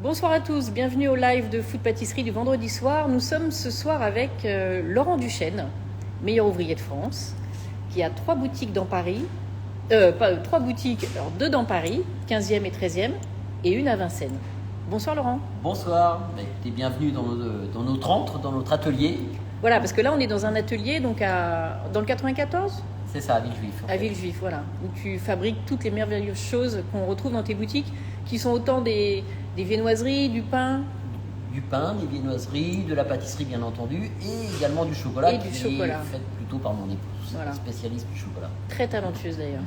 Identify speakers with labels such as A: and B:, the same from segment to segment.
A: Bonsoir à tous, bienvenue au live de Food Pâtisserie du vendredi soir. Nous sommes ce soir avec Laurent Duchesne, meilleur ouvrier de France, qui a 3 boutiques dans Paris, trois boutiques, alors 2 dans Paris, 15e et 13e, et une à Vincennes. Bonsoir Laurent.
B: Bonsoir, et bienvenue dans notre antre, dans notre atelier.
A: Voilà, parce que là on est dans un atelier donc dans le 94 ?
B: C'est ça, à Villejuif.
A: À Villejuif, voilà, où tu fabriques toutes les merveilleuses choses qu'on retrouve dans tes boutiques, qui sont autant des viennoiseries, du pain.
B: Du pain, des viennoiseries, de la pâtisserie bien entendu, et également du chocolat,
A: Et du chocolat.
B: Est fait plutôt par mon épouse,
A: Voilà.
B: Spécialiste du chocolat.
A: Très talentueuse d'ailleurs.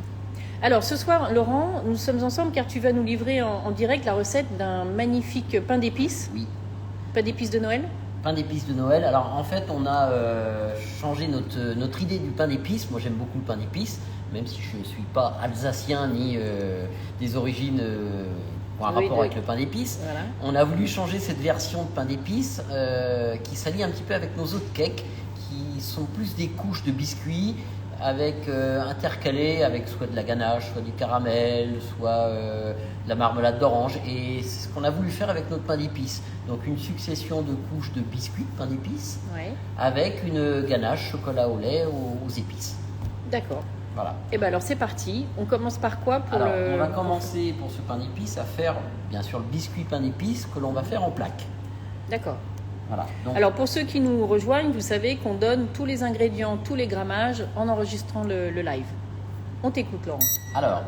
A: Alors ce soir, Laurent, nous sommes ensemble car tu vas nous livrer en direct la recette d'un magnifique pain d'épices.
B: Oui.
A: Pain d'épices de Noël.
B: Pain d'épices de Noël. Alors en fait, on a changé notre idée du pain d'épices. Moi, j'aime beaucoup le pain d'épices, même si je ne suis pas alsacien ni des origines pour un rapport avec le pain d'épices.
A: Voilà.
B: On a voulu changer cette version de pain d'épices qui s'allie un petit peu avec nos autres cakes, qui sont plus des couches de biscuits avec intercalées avec soit de la ganache, soit du caramel, soit de la marmelade d'orange. Et c'est ce qu'on a voulu faire avec notre pain d'épices. Donc une succession de couches de biscuits de pain d'épices avec une ganache chocolat au lait aux épices.
A: D'accord.
B: Voilà.
A: Et bien alors c'est parti. On commence par quoi pour
B: Alors, on va commencer pour ce pain d'épices à faire bien sûr le biscuit pain d'épices que l'on va faire en plaques.
A: D'accord.
B: Voilà. Donc,
A: alors pour ceux qui nous rejoignent, vous savez qu'on donne tous les ingrédients, tous les grammages en enregistrant le live. On t'écoute Laurent.
B: Alors,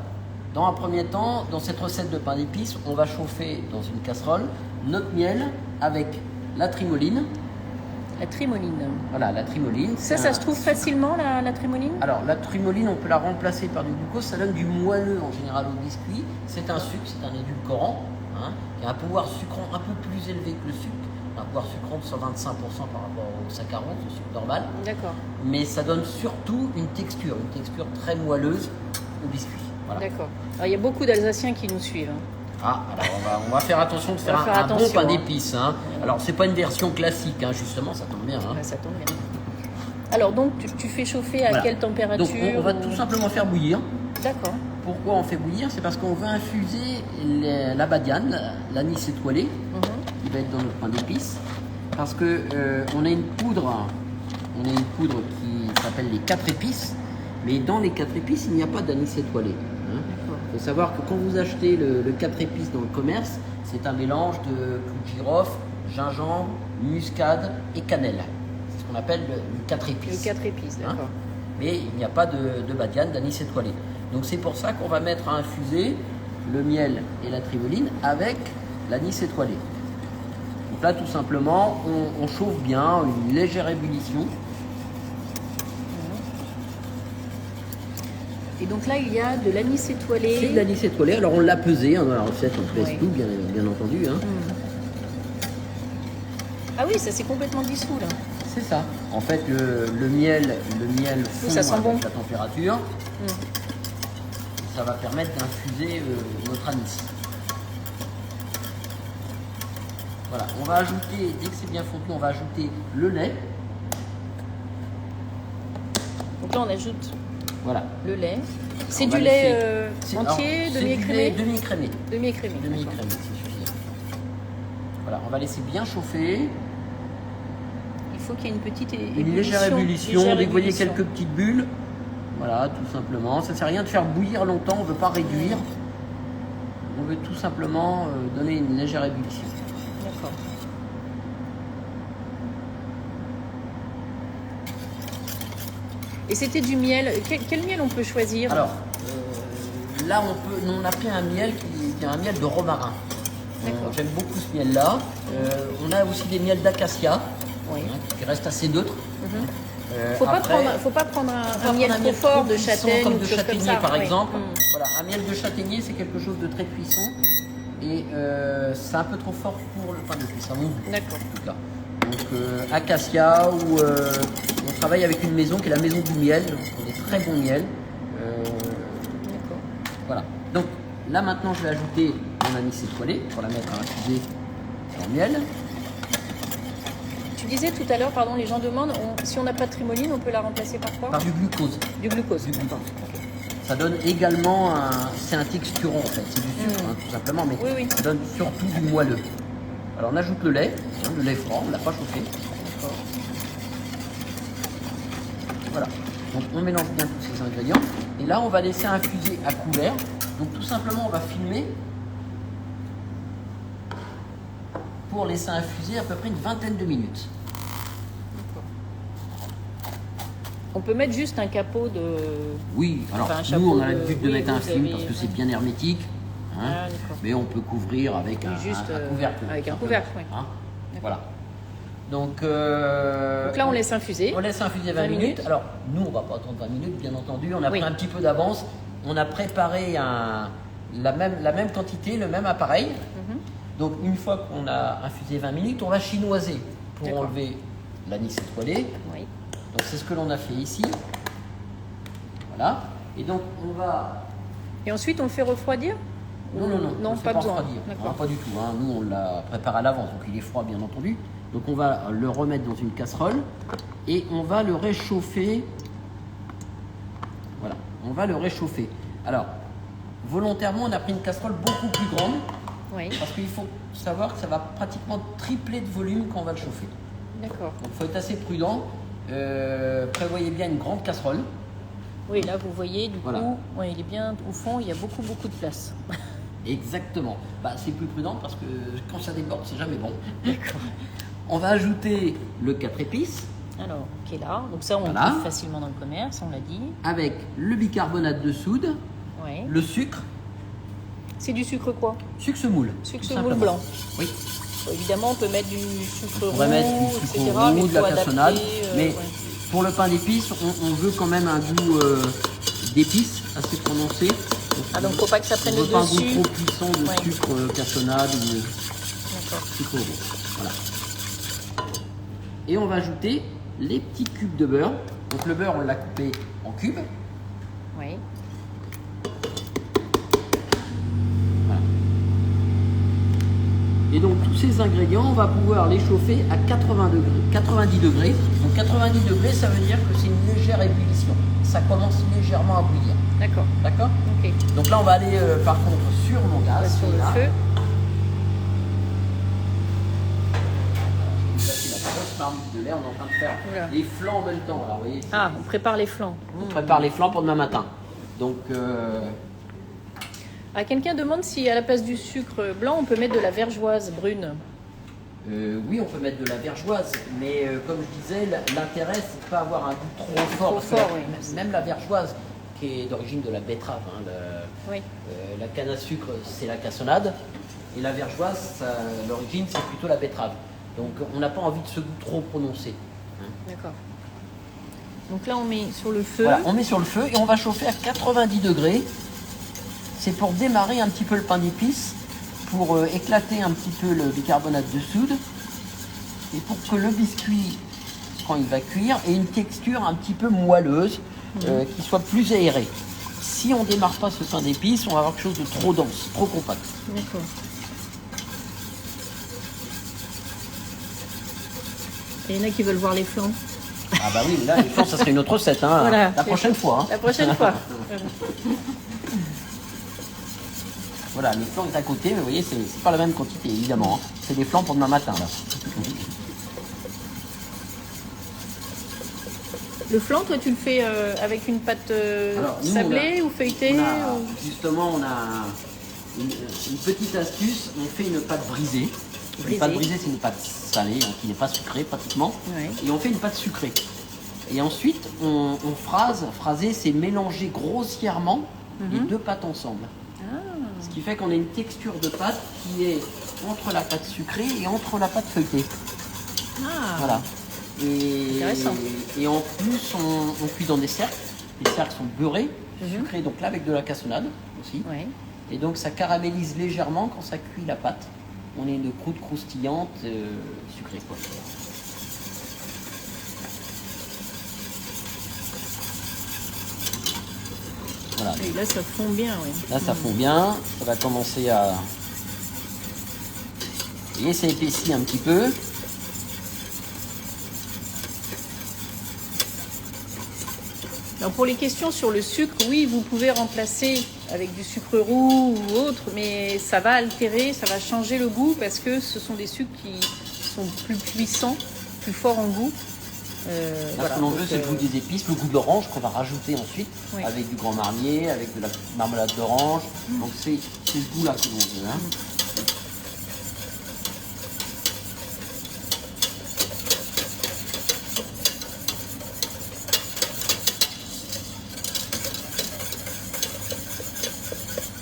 B: dans un premier temps, dans cette recette de pain d'épices, on va chauffer dans une casserole notre miel avec la trimoline.
A: La trimoline.
B: Voilà, la trimoline.
A: Ça se trouve facilement la trimoline ?
B: Alors, la trimoline, on peut la remplacer par du glucose. Ça donne du moelleux en général au biscuit. C'est un sucre, c'est un édulcorant, qui a un pouvoir sucrant un peu plus élevé que le sucre. Un pouvoir sucrant de 125% par rapport au saccharose, au sucre normal.
A: D'accord.
B: Mais ça donne surtout une texture très moelleuse au biscuit. Voilà.
A: D'accord. Alors il y a beaucoup d'Alsaciens qui nous suivent.
B: Ah, alors on va faire attention de faire un bon pain d'épices. Alors, c'est pas une version classique, justement, ça tombe bien.
A: Ouais, ça tombe bien. Alors, donc, tu fais chauffer à quelle température ?
B: Donc, on va tout simplement faire bouillir.
A: D'accord.
B: Pourquoi on fait bouillir ? C'est parce qu'on veut infuser la badiane, l'anis étoilé, qui va être dans notre pain d'épices. Parce que on a une poudre qui s'appelle les 4 épices. Mais dans les 4 épices, il n'y a pas d'anis étoilé. Il faut savoir que quand vous achetez le 4 épices dans le commerce, c'est un mélange de clou de girofle, gingembre, muscade et cannelle. C'est ce qu'on appelle le 4 épices.
A: Le 4 épices, d'accord.
B: Mais il n'y a pas de badiane, d'anis étoilé. Donc c'est pour ça qu'on va mettre à infuser le miel et la trimoline avec l'anis étoilé. Donc là, tout simplement, on chauffe bien, une légère ébullition.
A: Et donc là, il y a de l'anis étoilé.
B: C'est de l'anis étoilé. Alors on l'a pesé dans la recette, on pèse tout, bien entendu.
A: Ah oui, ça s'est complètement dissous là.
B: C'est ça. En fait, le miel fond
A: ça sent
B: avec
A: bon.
B: la température. Ça va permettre d'infuser notre anis. Voilà. On va ajouter, dès que c'est bien fondu, on va ajouter le lait.
A: Donc là, on ajoute le lait. C'est du lait entier, demi-écrémé ?
B: Demi-écrémé.
A: Demi-écrémé,
B: C'est suffisant. Voilà, on va laisser bien chauffer.
A: Il faut qu'il y ait une petite
B: Une légère ébullition. Dès que vous voyez quelques petites bulles, voilà, tout simplement. Ça ne sert à rien de faire bouillir longtemps, on ne veut pas réduire. On veut tout simplement donner une légère ébullition.
A: D'accord. Et c'était du miel. Quel miel on peut choisir ?
B: Alors, là, on a pris un miel qui est un miel de romarin. J'aime beaucoup ce miel-là. On a aussi des miels d'acacia, qui restent assez neutres.
A: Faut pas prendre un miel trop fort de châtaigne
B: comme
A: ou
B: de
A: chose
B: châtaignier
A: comme ça.
B: par exemple. Voilà, un miel de châtaignier, c'est quelque chose de très puissant et c'est un peu trop fort pour le pain d'épices, à mon goût.
A: D'accord.
B: En tout cas. Donc acacia ou on travaille avec une maison qui est la maison du miel, donc on a des très bons miels.
A: D'accord.
B: Voilà. Donc là maintenant je vais ajouter mon anis étoilé pour la mettre à infuser en miel.
A: Tu disais tout à l'heure, pardon, les gens demandent, si on n'a pas de trimoline, on peut la remplacer par quoi ?
B: Par du glucose.
A: Du glucose.
B: Du glucose.
A: Okay.
B: Ça donne également c'est un texturant en fait, c'est du sucre hein, tout simplement, mais
A: Oui, oui.
B: ça donne surtout du moelleux. Alors on ajoute le lait froid, on ne l'a pas chauffé.
A: D'accord.
B: Voilà, donc on mélange bien tous ces ingrédients. Et là on va laisser infuser à couvert. Donc tout simplement on va filmer pour laisser infuser à peu près une vingtaine de minutes.
A: On peut mettre juste un capot de...
B: Oui, alors
A: Enfin, un
B: nous
A: chapeau
B: on a l'habitude de
A: oui,
B: mettre un
A: vous
B: film
A: avez-
B: parce que c'est
A: ouais.
B: bien hermétique. Hein,
A: Ah, d'accord.
B: mais on peut couvrir avec
A: Oui,
B: un
A: juste,
B: couvercle.
A: avec un
B: simplement,
A: couvercle, oui.
B: hein.
A: D'accord.
B: Voilà. Donc
A: Donc là, on laisse infuser.
B: On laisse infuser 20 minutes. Alors, nous, on va pas attendre 20 minutes, bien entendu. On a
A: Oui.
B: pris un petit peu d'avance. On a préparé la même quantité, le même appareil.
A: Mhm.
B: Donc, une fois qu'on a infusé 20 minutes, on va chinoiser pour
A: D'accord.
B: enlever l'anis étoilé.
A: Oui.
B: Donc, c'est ce que l'on a fait ici. Voilà. Et donc, on va...
A: Et ensuite, on le fait refroidir?
B: Non, on le fait
A: pas besoin.
B: refroidir.
A: D'accord.
B: Non, pas du tout. Hein. Nous, on l'a préparé à l'avance, donc il est froid, bien entendu. Donc, on va le remettre dans une casserole et on va le réchauffer. Voilà, on va le réchauffer. Alors, volontairement, on a pris une casserole beaucoup plus grande
A: Oui.
B: parce qu'il faut savoir que ça va pratiquement tripler de volume quand on va le chauffer.
A: D'accord.
B: Donc, il faut être assez prudent. Prévoyez bien une grande casserole.
A: Oui, là, vous voyez, du
B: Voilà.
A: coup, ouais, il est bien au fond, il y a beaucoup de place.
B: Exactement. Bah, c'est plus prudent parce que quand ça déborde, c'est jamais bon.
A: D'accord.
B: On va ajouter le 4 épices
A: Alors, qui est là. Donc ça, on
B: Voilà.
A: trouve facilement dans le commerce, on l'a dit.
B: avec le bicarbonate de soude,
A: Ouais.
B: le sucre,
A: C'est du sucre quoi?
B: sucre semoule.
A: Sucre
B: tout
A: semoule
B: simplement.
A: blanc.
B: Oui.
A: Bon, évidemment, on peut mettre du sucre
B: On
A: roux,
B: pourrait mettre du sucre
A: etc.
B: roux,
A: mais
B: de la
A: faut adapter,
B: cassonade. Mais
A: ouais.
B: pour le pain d'épices, on veut quand même un goût d'épices assez prononcé.
A: Ah, donc faut pas que ça prenne
B: on
A: le
B: veut pas un
A: dessus.
B: goût trop puissant de
A: Ouais.
B: sucre cassonade ou
A: D'accord.
B: sucre roux. Voilà. Et on va ajouter les petits cubes de beurre. Donc le beurre, on l'a coupé en cubes.
A: Oui.
B: Voilà. Et donc tous ces ingrédients, on va pouvoir les chauffer à 90 degrés. Donc 90 degrés, ça veut dire que c'est une légère ébullition. Ça commence légèrement à bouillir.
A: D'accord.
B: D'accord?
A: Ok.
B: Donc là, on va aller par contre sur mon
A: On va
B: gaz.
A: sur le
B: là.
A: feu.
B: Je vais passer la grosse marmite de lait. On est en train de faire
A: Oula.
B: les flancs en même temps. Alors, vous voyez,
A: Ah, on prépare les flancs.
B: on prépare les flancs pour demain matin. Donc,
A: Ah, quelqu'un demande si à la place du sucre blanc, on peut mettre de la vergeoise brune.
B: oui, on peut mettre de la vergeoise, mais comme je disais, l'intérêt, c'est de ne pas avoir un goût trop fort.
A: Trop
B: parce que
A: fort,
B: la-
A: oui.
B: Même la vergeoise, qui est d'origine de la betterave, hein,
A: Oui.
B: la canne à sucre, c'est la cassonade, et la vergeoise, l'origine, c'est plutôt la betterave. Donc, on n'a pas envie de ce goût trop prononcé.
A: D'accord. Donc là, on met sur le feu.
B: Voilà, on met sur le feu et on va chauffer à 90 degrés. C'est pour démarrer un petit peu le pain d'épices, pour éclater un petit peu le bicarbonate de soude et pour que le biscuit, quand il va cuire, ait une texture un petit peu moelleuse, qui soit plus aérée. Si on démarre pas ce pain d'épices, on va avoir quelque chose de trop dense, trop compact.
A: D'accord. Il y en a qui veulent voir les flancs.
B: Ah bah oui, mais là, les flancs, ça serait une autre recette, hein,
A: Voilà.
B: la prochaine fois. hein.
A: La prochaine fois.
B: Voilà, le flanc est à côté, mais vous voyez, c'est pas la même quantité, évidemment. hein. C'est des flancs pour demain matin, là.
A: Le flan, toi, tu le fais avec une pâte
B: Alors, nous,
A: sablée ou feuilletée
B: Justement, on a une petite astuce. On fait une pâte brisée.
A: Brisée.
B: Une pâte brisée, c'est une pâte salée, hein, qui n'est pas sucrée pratiquement.
A: Ouais.
B: Et on fait une pâte sucrée. Et ensuite, on phrase. Phraser, c'est mélanger grossièrement les deux pâtes ensemble.
A: Ah,
B: Ce qui fait qu'on a une texture de pâte qui est entre la pâte sucrée et entre la pâte feuilletée.
A: ah.
B: Voilà. Et,
A: Intéressant.
B: et en plus, on cuit dans des cercles. Les cercles sont beurrés, sucrés, donc là avec de la cassonade aussi.
A: Ouais.
B: Et donc ça caramélise légèrement quand ça cuit la pâte. On a une croûte croustillante, sucrée quoi. Voilà.
A: Et là, ça fond bien, oui.
B: Là ça fond bien, ça va commencer à... Vous voyez, ça épaissit un petit peu.
A: Alors pour les questions sur le sucre, oui, vous pouvez remplacer avec du sucre roux ou autre, mais ça va altérer, ça va changer le goût parce que ce sont des sucres qui sont plus puissants, plus forts en goût.
B: Voilà, ce que l'on veut, c'est le goût des épices, le goût de l'orange qu'on va rajouter ensuite
A: oui.
B: avec du Grand Marnier, avec de la marmelade d'orange. Donc c'est ce goût-là que l'on veut. Hein.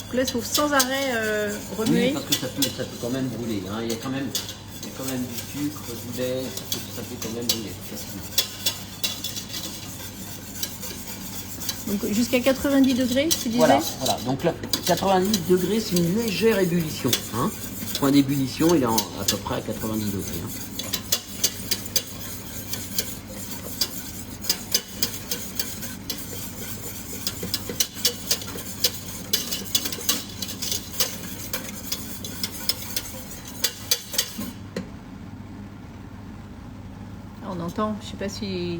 A: Donc là, il faut sans arrêt remuer.
B: Oui, parce que ça peut quand même brûler. Hein. Il y a quand même du sucre, du lait, ça peut quand même brûler facilement.
A: Donc jusqu'à 90 degrés, tu disais?
B: Voilà. Donc là, 90 degrés, c'est une légère ébullition. Hein. Le point d'ébullition, il est à peu près à 90 degrés. Hein.
A: On entend, je ne sais pas si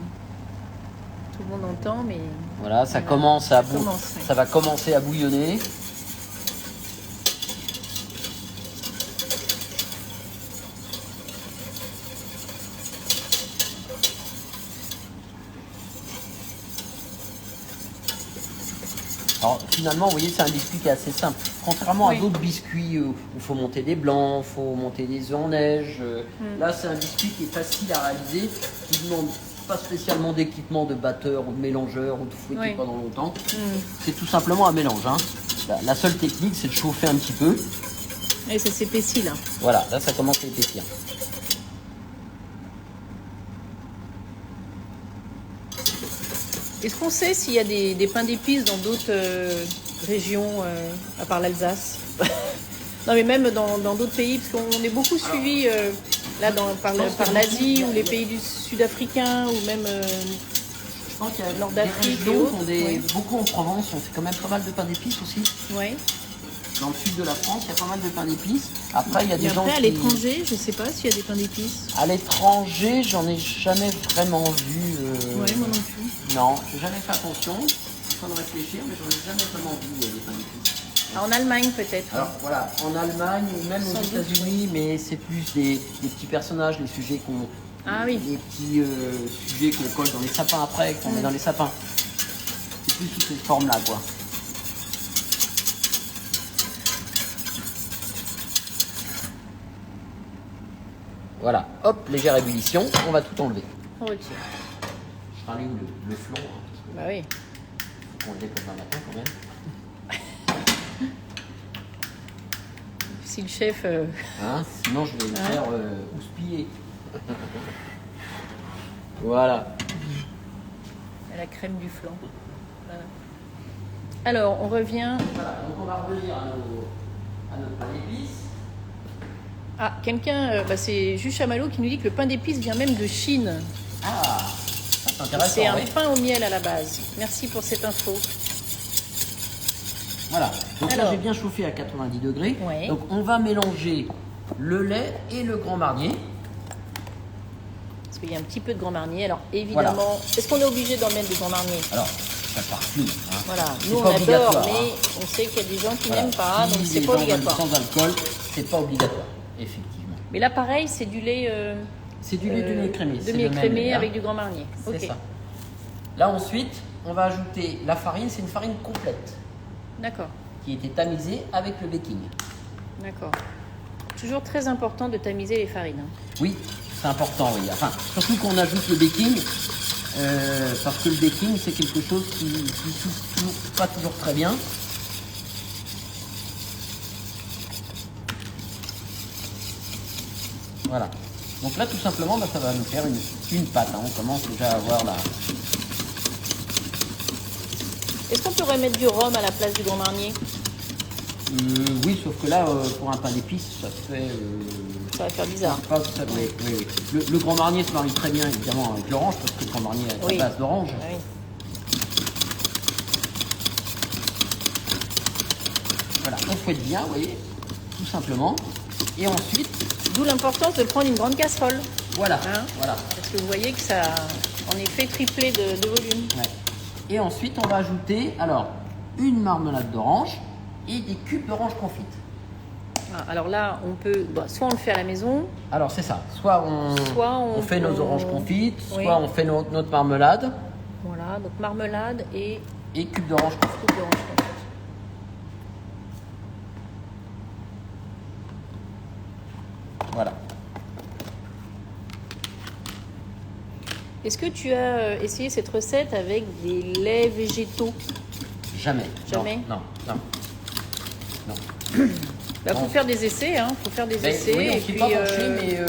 A: tout le monde entend, mais...
B: Voilà, ça va commencer à bouillonner. Alors finalement, vous voyez, c'est un biscuit qui est assez simple. Contrairement à d'autres biscuits où il faut monter des blancs, il faut monter des œufs en neige. Là, c'est un biscuit qui est facile à réaliser, qui ne demande pas spécialement d'équipement de batteur ou de mélangeur ou de fouetter pendant longtemps. C'est tout simplement un mélange. Hein. La seule technique, c'est de chauffer un petit peu.
A: Et ça s'épaissit là.
B: Voilà, là ça commence à épaissir.
A: Est-ce qu'on sait s'il y a des pains d'épices dans d'autres régions, à part l'Alsace? Non, mais même dans d'autres pays, parce qu'on est beaucoup suivi là par l'Asie ou les pays du sud-africain ou même
B: Je pense qu'il y a
A: nord
B: des
A: d'Afrique et
B: régions
A: autres.
B: qui ont beaucoup en Provence, on fait quand même pas mal de pain d'épices aussi.
A: Oui.
B: Dans le sud de la France, il y a pas mal de pain d'épices. Après, il y a des gens
A: après, à
B: qui...
A: l'étranger, je ne sais pas s'il y a des pains d'épices.
B: À l'étranger, j'en ai jamais vraiment vu.
A: Oui, moi non plus.
B: Non, j'ai jamais fait attention. Il faut de réfléchir, mais j'en ai jamais vraiment vu des pains d'épices.
A: En Allemagne peut-être.
B: Alors voilà, en Allemagne ou même aux États-Unis, mais c'est plus des petits personnages, les sujets qu'on...
A: Ah oui.
B: Les petits sujets qu'on colle dans les sapins après, qu'on met dans les sapins. C'est plus sous cette forme-là, quoi. Voilà, hop, légère ébullition, on va tout enlever.
A: On retire.
B: Je serai allé où le flanc, hein,
A: Bah oui.
B: faut qu'on le dépose un matin quand même.
A: Si le chef...
B: Hein, sinon je vais le faire houspiller. Voilà.
A: la crème du flan. Voilà. Alors, on revient...
B: Voilà, donc on va revenir à notre pain d'épices.
A: Ah, quelqu'un, c'est Jules Chamallow qui nous dit que le pain d'épices vient même de Chine.
B: Ah, c'est intéressant.
A: C'est un pain au miel à la base. Merci pour cette info.
B: Voilà, donc
A: alors,
B: là j'ai bien chauffé à 90 degrés.
A: Ouais.
B: Donc on va mélanger le lait et le Grand Marnier.
A: Parce qu'il y a un petit peu de Grand Marnier. Alors évidemment, voilà. Est-ce qu'on est obligé d'en mettre du Grand Marnier?
B: Alors, ça partout. Hein.
A: Voilà, nous on adore, mais on sait qu'il y a des gens qui n'aiment pas, donc c'est pas obligatoire.
B: Sans alcool, c'est pas obligatoire, effectivement.
A: Mais là pareil, c'est du lait...
B: c'est du lait demi-écrémé.
A: Demi-écrémé avec du Grand Marnier.
B: C'est
A: okay.
B: ça. Là ensuite, on va ajouter la farine, c'est une farine complète.
A: D'accord.
B: Qui était tamisée avec le baking.
A: D'accord. Toujours très important de tamiser les farines.
B: Oui, c'est important, oui. Enfin, surtout qu'on ajoute le baking, parce que le baking, c'est quelque chose qui souffle pas toujours très bien. Voilà. Donc là, tout simplement, ça va nous faire une pâte. Hein. On commence déjà à avoir la...
A: Est-ce qu'on pourrait mettre du rhum à la place du Grand Marnier?
B: Oui, sauf que là, pour un pain d'épices, ça fait...
A: ça va faire bizarre.
B: Pas, ça, oui. Le Grand Marnier se marie très bien, évidemment, avec l'orange, parce que le Grand Marnier est à base d'orange.
A: Oui.
B: Voilà, on fouette bien, vous voyez, tout simplement. Et ensuite...
A: D'où l'importance de prendre une grande casserole.
B: Voilà,
A: hein,
B: voilà.
A: Parce que vous voyez que ça a en effet triplé de volume.
B: Ouais. Et ensuite, on va ajouter alors une marmelade d'orange et des cubes d'orange confite.
A: Ah, alors là, on peut, soit on le fait à la maison.
B: Alors c'est ça, soit on fait nos oranges confites,
A: oui.
B: soit on fait notre marmelade.
A: Voilà, donc marmelade et
B: cubes d'orange confite.
A: cubes d'orange confite.
B: Voilà.
A: Est-ce que tu as essayé cette recette avec des laits végétaux?
B: Jamais.
A: Jamais?
B: Non.
A: Faut faire des essais, hein. Faut faire des essais.
B: Oui, on
A: et
B: ne s'est
A: puis,
B: pas penché, mais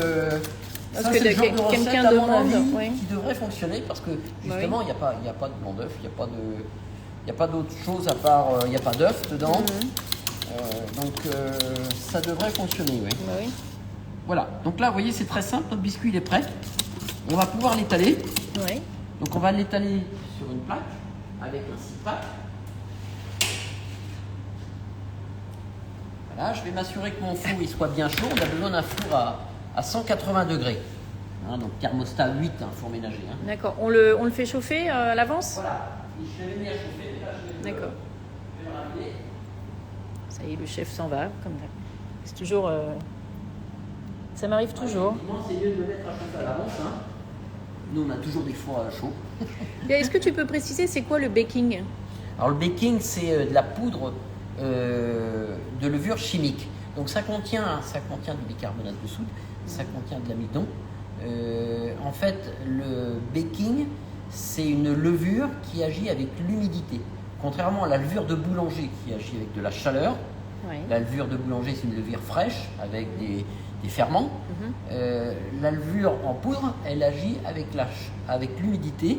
A: parce
B: ça,
A: que
B: c'est le genre de recette,
A: quelqu'un
B: à mon
A: demande,
B: avis,
A: oui.
B: qui devrait fonctionner parce que justement, il n'y a pas de blanc d'œuf, il n'y a pas d'autre chose à part, il n'y a pas d'œuf dedans. Donc ça devrait fonctionner, oui.
A: Oui.
B: Voilà, donc là, vous voyez, c'est très simple, notre biscuit il est prêt. On va pouvoir l'étaler.
A: Oui.
B: Donc on va l'étaler sur une plaque avec un six-pack. Voilà, je vais m'assurer que mon four il soit bien chaud. On a besoin d'un four à 180 degrés. Hein, donc thermostat 8, un four ménager. Hein.
A: D'accord. On le fait chauffer à l'avance?
B: Voilà, je l'avais mis à chauffer. Là, je vais
A: D'accord.
B: le ramener.
A: Ça y est, le chef s'en va, comme ça. C'est toujours... Ça m'arrive toujours.
B: Effectivement, c'est mieux de le mettre à chauffer à l'avance. Hein. Nous, on a toujours des fours à chaud.
A: Est-ce que tu peux préciser, c'est quoi le baking?
B: Alors le baking, c'est de la poudre de levure chimique. Donc ça contient du bicarbonate de soude, ça contient de l'amidon. En fait, le baking, c'est une levure qui agit avec l'humidité. Contrairement à la levure de boulanger qui agit avec de la chaleur, la levure de boulanger, c'est une levure fraîche avec des ferments. La levure en poudre, elle agit avec l'humidité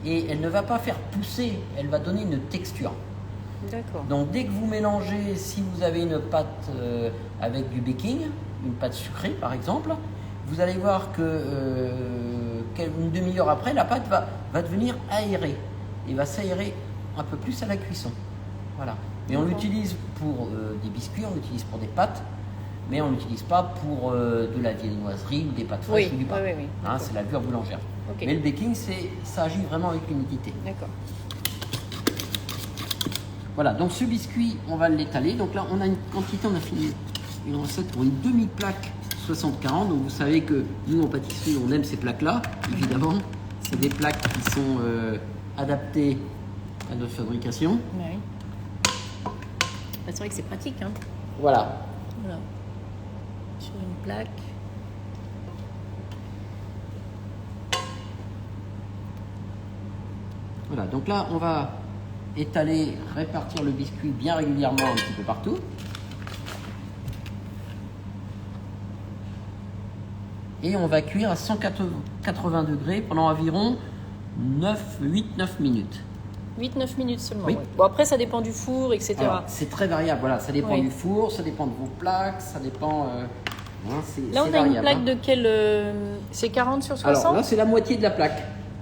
B: et elle ne va pas faire pousser, elle va donner une texture.
A: D'accord.
B: Donc dès que vous mélangez, si vous avez une pâte avec du baking, une pâte sucrée par exemple, vous allez voir que une demi-heure après, la pâte va devenir aérée et va s'aérer un peu plus à la cuisson. Voilà. Mais on l'utilise pour des biscuits, on l'utilise pour des pâtes, mais on n'utilise pas pour de la viennoiserie ou des pâtes fraîches ou du pain.
A: Oui.
B: Hein, c'est la levure boulangère.
A: Okay.
B: Mais le baking, ça agit vraiment avec l'humidité.
A: D'accord.
B: Voilà, donc ce biscuit, on va l'étaler. Donc là, on a une quantité, on a fini une recette pour une demi-plaque 60-40. Donc vous savez que nous, en pâtisserie, on aime ces plaques-là, évidemment. C'est des plaques qui sont adaptées à notre fabrication.
A: Oui. C'est vrai que c'est pratique. Hein.
B: Voilà.
A: Sur une plaque.
B: Voilà, donc là, on va étaler, répartir le biscuit bien régulièrement un petit peu partout. Et on va cuire à 180 degrés pendant environ 8-9 minutes.
A: 8-9 minutes seulement.
B: Oui.
A: Oui. Bon, après, ça dépend du four, etc.
B: Alors, c'est très variable, voilà. Ça dépend du four, ça dépend de vos plaques, ça dépend.
A: Là, on a une plaque de quelle c'est 40 sur 60?
B: Alors là, c'est la moitié de la plaque.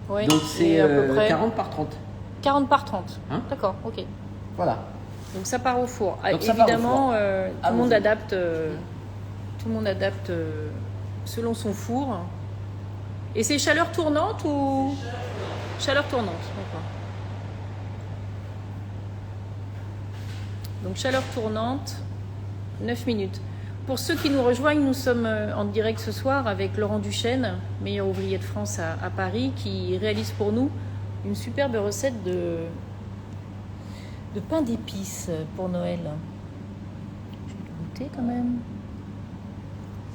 A: Oui.
B: Donc c'est
A: à peu près
B: 40 par 30.
A: 40 par 30.
B: Hein?
A: D'accord, ok.
B: Voilà.
A: Donc ça part au four.
B: Donc, ça part au
A: évidemment,
B: four.
A: Tout le monde adapte. Tout le monde adapte selon son four. Et c'est chaleur tournante ou chaleur tournante, d'accord. Donc chaleur tournante, 9 minutes. Pour ceux qui nous rejoignent, nous sommes en direct ce soir avec Laurent Duchesne, meilleur ouvrier de France à Paris, qui réalise pour nous une superbe recette de pain d'épices pour Noël. Je vais le goûter quand même.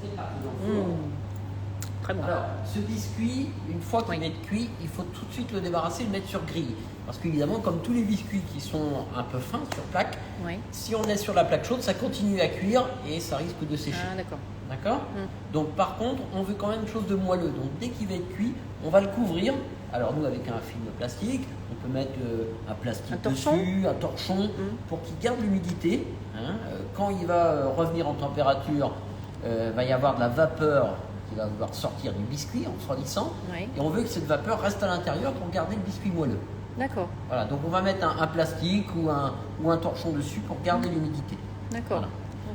B: C'est parti dans le four.
A: Très bon.
B: Alors, ce biscuit, une fois qu'il est cuit, il faut tout de suite le débarrasser et le mettre sur grille. Parce qu'évidemment, comme tous les biscuits qui sont un peu fins sur plaque, si on est sur la plaque chaude, ça continue à cuire et ça risque de sécher.
A: Ah, d'accord.
B: D'accord. Donc par contre, on veut quand même une chose de moelleux. Donc dès qu'il va être cuit, on va le couvrir. Alors nous, avec un film plastique, on peut mettre un plastique dessus, un torchon, pour qu'il garde l'humidité. Hein. Quand il va revenir en température, va y avoir de la vapeur qui va vouloir sortir du biscuit en refroidissant. Et on veut que cette vapeur reste à l'intérieur pour garder le biscuit moelleux.
A: D'accord.
B: Voilà, donc on va mettre un plastique ou un torchon dessus pour garder l'humidité.
A: D'accord.
B: Voilà.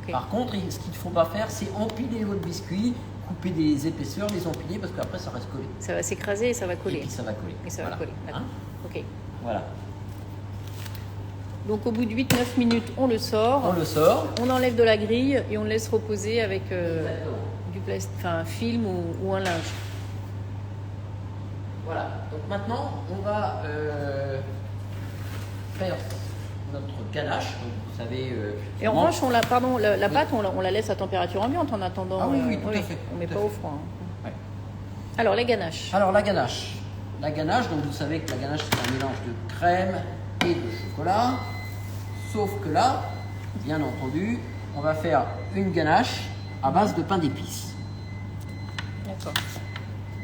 A: Okay.
B: Par contre, ce qu'il ne faut pas faire, c'est empiler votre biscuit, couper des épaisseurs, les empiler parce qu'après ça reste collé.
A: Ça va s'écraser et ça va coller.
B: Et puis ça va coller.
A: Et ça va coller. D'accord. Ok.
B: Voilà.
A: Donc au bout de 8-9 minutes, on le sort.
B: On le sort.
A: On enlève de la grille et on le laisse reposer avec un film ou un linge.
B: Voilà. Donc maintenant, on va faire notre ganache. Donc, vous savez.
A: Et en revanche, la pâte, on la laisse à température ambiante en attendant.
B: Ah oui, tout à fait.
A: On ne met pas au froid. Hein.
B: Ouais.
A: Alors les ganaches.
B: Alors la ganache. La ganache, donc vous savez que la ganache c'est un mélange de crème et de chocolat. Sauf que là, bien entendu, on va faire une ganache à base de pain d'épices.
A: D'accord.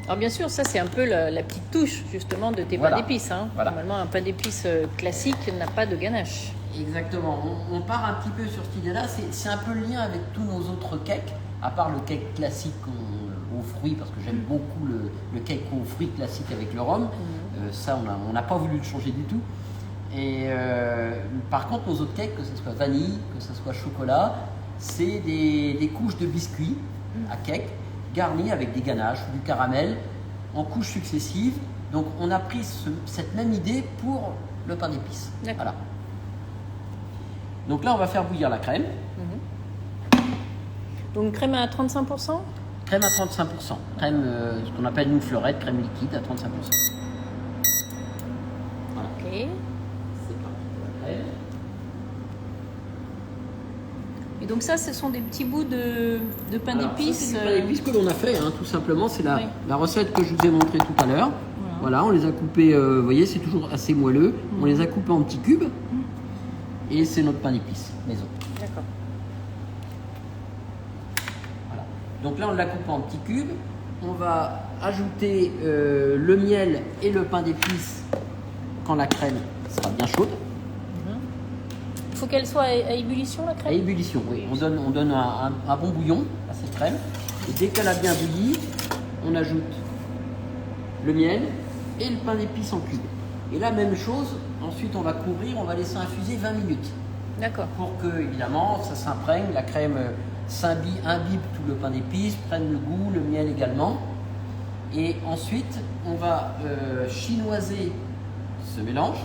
A: Alors bien sûr, ça c'est un peu la petite touche justement de tes pains d'épices. Hein.
B: Voilà.
A: Normalement, un pain d'épices classique n'a pas de ganache.
B: Exactement. On part un petit peu sur cette idée-là. C'est un peu le lien avec tous nos autres cakes, à part le cake classique aux fruits, parce que j'aime beaucoup le cake aux fruits classique avec le rhum. Ça, on n'a pas voulu le changer du tout. Et par contre, nos autres cakes, que ce soit vanille, que ce soit chocolat, c'est des couches de biscuits à cake garnies avec des ganaches, du caramel en couches successives. Donc, on a pris cette même idée pour le pain d'épices. Voilà. Donc là, on va faire bouillir la crème.
A: Donc crème à 35%.
B: Crème à 35%. Crème, ce qu'on appelle une fleurette, crème liquide à 35%. Voilà.
A: Ok.
B: C'est parti pour la crème.
A: Et donc ça, ce sont des petits bouts de pain d'épices.
B: C'est du pain d'épices que l'on a fait, hein, tout simplement. C'est la,
A: Oui.
B: la recette que je vous ai montrée tout à l'heure. Voilà, on les a coupés, vous voyez, c'est toujours assez moelleux. On les a coupés en petits cubes. Et c'est notre pain d'épices maison.
A: D'accord.
B: Voilà. Donc là, on l'a coupé en petits cubes. On va ajouter le miel et le pain d'épices quand la crème sera bien chaude.
A: Il faut qu'elle soit à ébullition, la
B: À
A: crème.
B: ébullition, oui. On donne un bon bouillon à cette crème. Et dès qu'elle a bien bouilli, on ajoute le miel et le pain d'épices en cubes. Et là, même chose, ensuite on va couvrir, on va laisser infuser 20 minutes.
A: D'accord.
B: Pour que, évidemment, ça s'imprègne, la crème imbibe tout le pain d'épices, prenne le goût, le miel également. Et ensuite, on va chinoiser ce mélange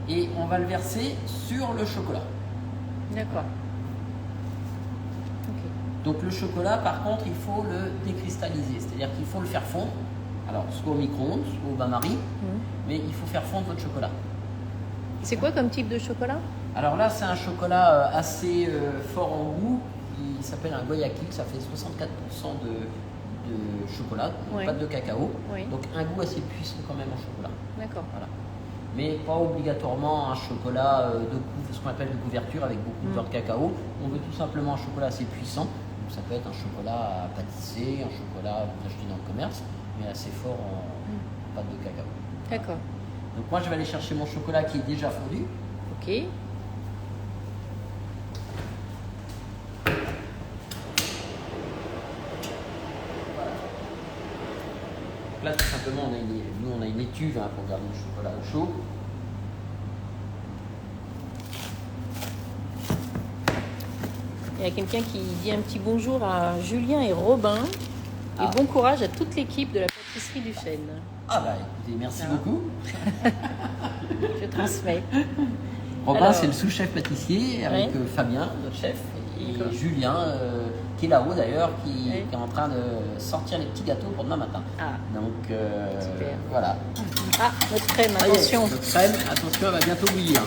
B: et on va le verser sur le chocolat.
A: D'accord. Ok.
B: Donc le chocolat, par contre, il faut le décristalliser, c'est-à-dire qu'il faut le faire fondre. Alors, soit au micro-ondes, soit au bain-marie, mais il faut faire fondre votre chocolat.
A: C'est quoi comme type de chocolat?
B: Alors là, c'est un chocolat assez fort en goût. Il s'appelle un Guayaquil, ça fait 64% de chocolat,
A: Oui.
B: pas de cacao.
A: Oui.
B: Donc un goût assez puissant quand même en chocolat.
A: D'accord.
B: Voilà. Mais pas obligatoirement un chocolat ce qu'on appelle de couverture avec beaucoup de beurre de cacao. On veut tout simplement un chocolat assez puissant. Donc ça peut être un chocolat à pâtisser, un chocolat que vous achetez dans le commerce, mais assez fort en pâte de cacao.
A: D'accord.
B: Donc moi je vais aller chercher mon chocolat qui est déjà fondu.
A: Ok.
B: Là tout simplement on a une étuve pour garder le chocolat au chaud.
A: Il y a quelqu'un qui dit un petit bonjour à Julien et Robin. Et bon courage à toute l'équipe de la pâtisserie du Chêne.
B: Ah bah écoutez, merci beaucoup.
A: Je transmets.
B: Robin,
A: Alors,
B: c'est le sous-chef pâtissier avec Fabien, notre chef, et
A: D'accord.
B: Julien, qui est là-haut d'ailleurs, qui est en train de sortir les petits gâteaux pour demain matin.
A: Ah.
B: Donc
A: Super.
B: voilà.
A: Ah, notre crème,
B: Ça y est,
A: attention.
B: notre crème, attention, elle va bientôt bouillir.